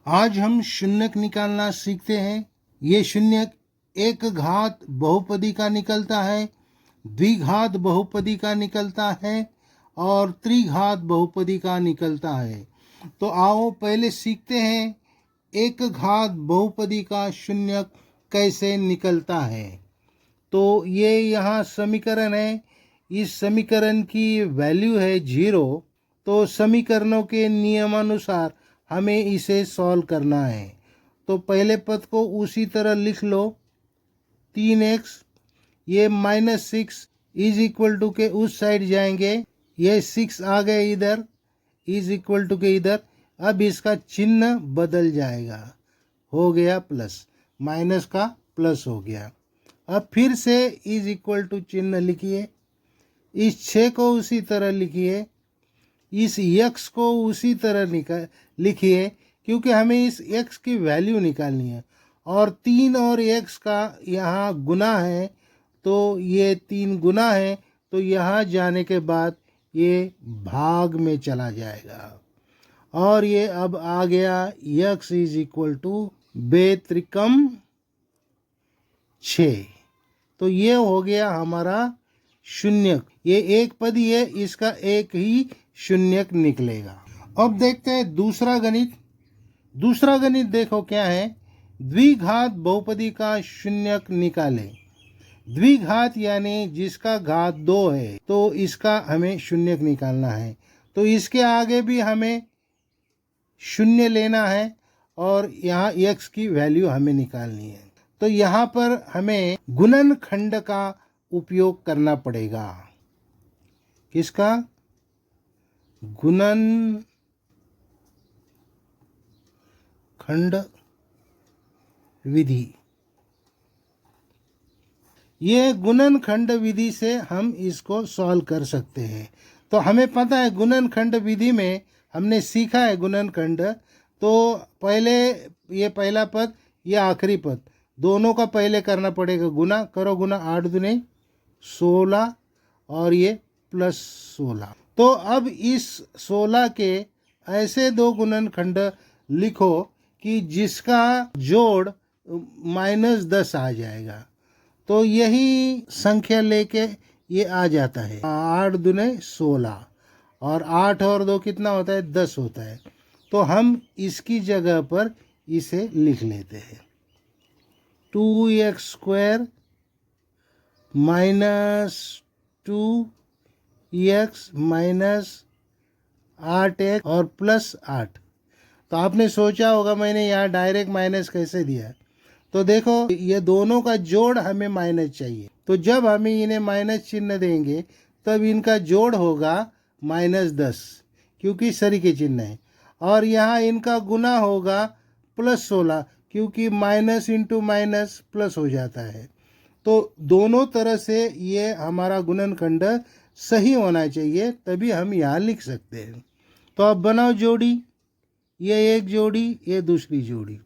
आज हम शून्यक निकालना सीखते हैं। ये शून्यक एक घात बहुपदी का निकलता है, द्विघात बहुपदी का निकलता है और त्रिघात बहुपदी का निकलता है। तो आओ पहले सीखते हैं एक घात बहुपदी का शून्यक कैसे निकलता है। तो ये यहाँ समीकरण है, इस समीकरण की वैल्यू है 0। तो समीकरणों के नियमानुसार हमें इसे सॉल्व करना है। तो पहले पद को उसी तरह लिख लो, 3x, ये -6 इज इक्वल टू के उस साइड जाएंगे, ये 6 आ गए इधर, इज इक्वल टू के इधर। अब इसका चिन्ह बदल जाएगा, हो गया प्लस, माइनस का प्लस हो गया। अब फिर से इज इक्वल टू चिन्ह लिखिए, इस 6 को उसी तरह लिखिए, इस x को उसी तरह लिखिए, क्योंकि हमें इस x की वैल्यू निकालनी है। और 3 और x का यहाँ गुना है, तो ये 3 गुना है, तो यहाँ जाने के बाद ये भाग में चला जाएगा। और ये अब आ गया x इज इक्वल टू बेत्रिकम 6। तो ये हो गया हमारा शून्यक। ये एक पद ही है, इसका एक ही शून्यक निकलेगा। अब देखते हैं दूसरा गणित। दूसरा गणित देखो क्या है, द्विघात बहुपदी का शून्यक निकाले। द्विघात यानी जिसका घात 2 है, तो इसका हमें शून्यक निकालना है। तो इसके आगे भी हमें शून्य लेना है और यहाँ x की वैल्यू हमें निकालनी है। तो यहाँ पर हमें गुणनखंड का उपयोग करना पड़ेगा। किसका? गुणनखंड विधि। ये गुणनखंड विधि से हम इसको सॉल्व कर सकते हैं। तो हमें पता है गुणनखंड विधि में हमने सीखा है गुणनखंड। तो पहले ये पहला पद, ये आखिरी पद, दोनों का पहले करना पड़ेगा गुना। करो गुना, 8 दूने 16 और ये प्लस 16। तो अब इस 16 के ऐसे दो गुणनखंड लिखो कि जिसका जोड़ -10 आ जाएगा। तो यही संख्या लेके ये आ जाता है, 8 दूने 16 और 8 और 2 कितना होता है? 10 होता है। तो हम इसकी जगह पर इसे लिख लेते हैं, 2x square -2x minus 8x और प्लस 8। तो आपने सोचा होगा मैंने यहाँ डायरेक्ट माइनस कैसे दिया। तो देखो ये दोनों का जोड़ हमें माइनस चाहिए। तो जब हमें इन्हें माइनस चिन्ह देंगे तब इनका जोड़ होगा -10, क्योंकि सरी के चिन्ह है। और यहाँ इनका गुना होगा +16, क्योंकि माइनस इंटू माइनस प्लस हो जाता है। तो दोनों तरह से ये हमारा गुणनखंड सही होना चाहिए, तभी हम यहाँ लिख सकते हैं। तो अब बनाओ जोड़ी, ये एक जोड़ी, ये दूसरी जोड़ी।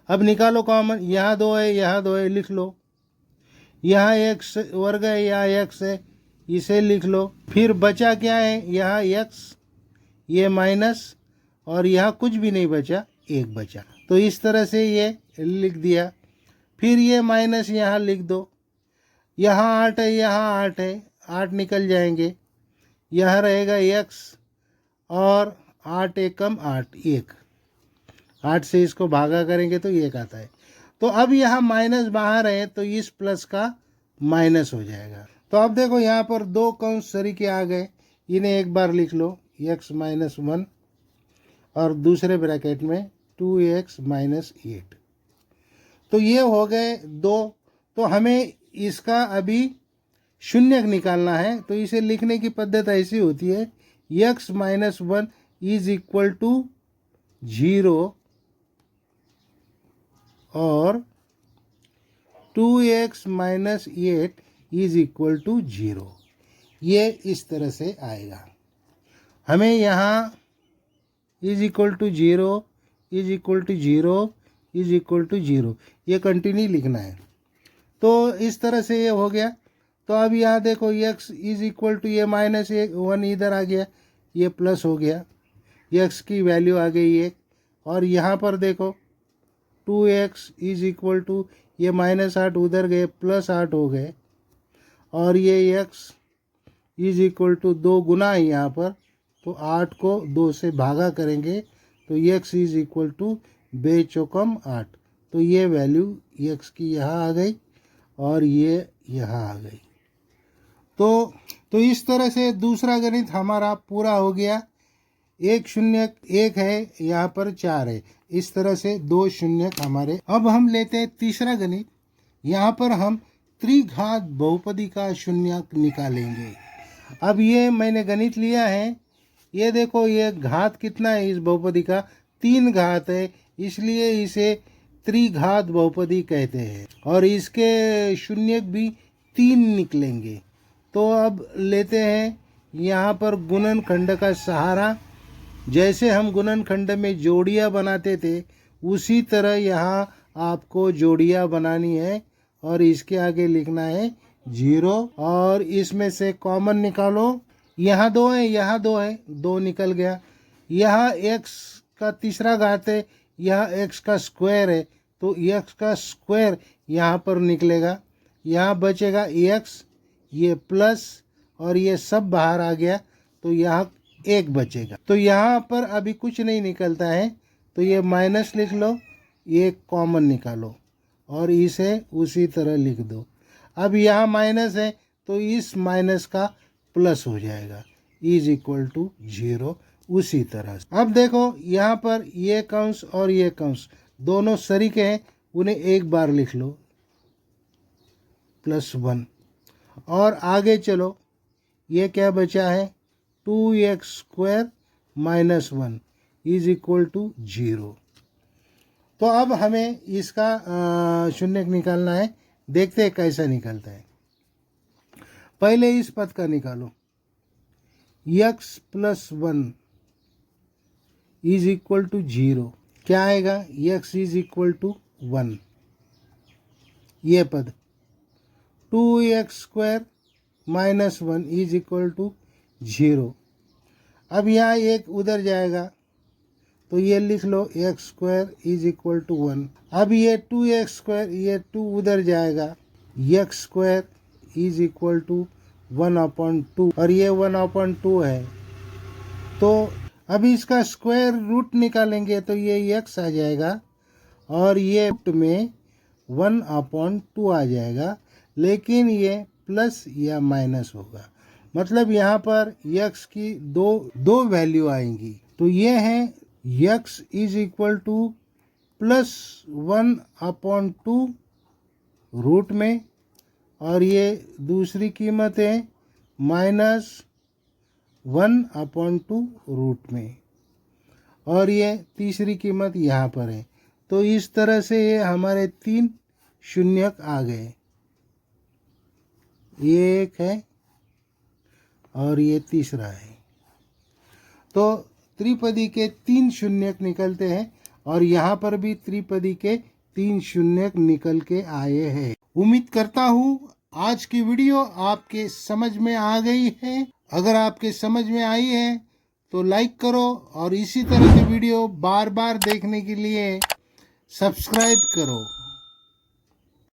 अब निकालो कॉमन, यहाँ 2 है, यहाँ 2 है, लिख लो। यहाँ x वर्ग है, यहाँ x है, इसे लिख लो। फिर बचा क्या है? यहाँ x, ये माइनस, और यहाँ कुछ भी नहीं बचा, 1 बचा। तो इस तरह से ये लिख दिया। फिर ये माइनस यहाँ लिख दो। यहाँ 8 है, यहाँ 8 है, 8 निकल जाएंगे। यहाँ रहेगा x और 8 एकम 8, 1। 8 से इसको भागा करेंगे तो 1 आता है। तो अब यहाँ माइनस बाहर है, तो इस प्लस का माइनस हो जाएगा। तो अब देखो यहाँ पर 2 कंस सरी के आ गए, इन्हें एक बार लिख लो, x - 1 और दूसरे ब्रैकेट में 2x - 8। तो ये हो गए 2। तो हमें इसका अभी शून्यक निकालना है। तो इसे लिखने की पद्धति ऐसी होती है, x - 1 इज इक्वल टू 0 और 2x - 8 इज इक्वल टू 0। ये इस तरह से आएगा। हमें यहाँ is equal to 0, is equal to 0, is equal to 0, ये कंटिन्यू लिखना है। तो इस तरह से ये हो गया। तो अब यहाँ देखो x इज इक्वल टू, ये -1 इधर आ गया, ये प्लस हो गया, x की वैल्यू आ गई 1 और यहाँ पर देखो 2x इज इक्वल टू, ये -8 उधर गए +8 हो गए, और ये x इज इक्वल टू 2 गुना है यहाँ पर, तो 8 को 2 से भागा करेंगे तो x इज इक्वल टू 2 चौकम 8। तो ये वैल्यू x की यहाँ आ गई और ये यहाँ आ गई। तो इस तरह से दूसरा गणित हमारा पूरा हो गया। 1 शून्य 1 है, यहाँ पर 4 है, इस तरह से 2 शून्यक हमारे। अब हम लेते हैं तीसरा गणित। यहाँ पर हम त्रिघात बहुपदी का शून्यक निकालेंगे। अब ये मैंने गणित लिया है, ये देखो ये घात कितना है इस बहुपदी का, 3 घात है, इसलिए इसे त्रिघात बहुपदी कहते हैं, और इसके शून्यक भी 3 निकलेंगे। तो अब लेते हैं यहाँ पर गुणनखंड का सहारा। जैसे हम गुणनखंड में जोड़ियाँ बनाते थे उसी तरह यहाँ आपको जोड़ियाँ बनानी है, और इसके आगे लिखना है 0, और इसमें से कॉमन निकालो। यहाँ 2 है, यहाँ 2 है, 2 निकल गया। यहाँ x का तीसरा घात है, यहाँ x का स्क्वायर है, तो x का स्क्वायर यहाँ पर निकलेगा। यहाँ बचेगा x, ये प्लस, और ये सब बाहर आ गया, तो यहाँ 1 बचेगा। तो यहाँ पर अभी कुछ नहीं निकलता है, तो ये माइनस लिख लो, ये कॉमन निकालो और इसे उसी तरह लिख दो। अब यहाँ माइनस है तो इस माइनस का प्लस हो जाएगा, इज इक्वल टू 0 उसी तरह से। अब देखो यहाँ पर ये कंस और ये कंस दोनों शरीक हैं, उन्हें एक बार लिख लो +1, और आगे चलो, ये क्या बचा है 2x² -1 इज इक्वल टू 0। तो अब हमें इसका शून्यक निकालना है, देखते हैं कैसा निकलता है। पहले इस पद का निकालो, x + 1 इज इक्वल टू 0। क्या आएगा, x इज इक्वल टू 1। ये पद 2x² -1 इज इक्वल टू 0। अब यहाँ एक उधर जाएगा तो ये लिख लो x² इज इक्वल टू 1। अब ये 2x², ये 2 उधर जाएगा, x² इज इक्वल टू 1/2, और ये 1/2 है। तो अब इसका स्क्वायर रूट निकालेंगे तो ये x आ जाएगा, और ये रूट में 1/2 आ जाएगा, लेकिन ये प्लस या माइनस होगा, मतलब यहाँ पर x की दो वैल्यू आएंगी। तो ये है x is equal to +1/2 root में, और ये दूसरी कीमत है -1/2 रूट में, और ये तीसरी कीमत यहाँ पर है। तो इस तरह से ये हमारे 3 शून्यक आ गए, ये एक है और ये तीसरा है। तो त्रिपदी के 3 शून्यक निकलते हैं, और यहाँ पर भी त्रिपदी के 3 शून्यक निकल के आए हैं। उम्मीद करता हूँ आज की वीडियो आपके समझ में आ गई है। अगर आपके समझ में आई है तो लाइक करो, और इसी तरह की वीडियो बार बार देखने के लिए सब्सक्राइब करो।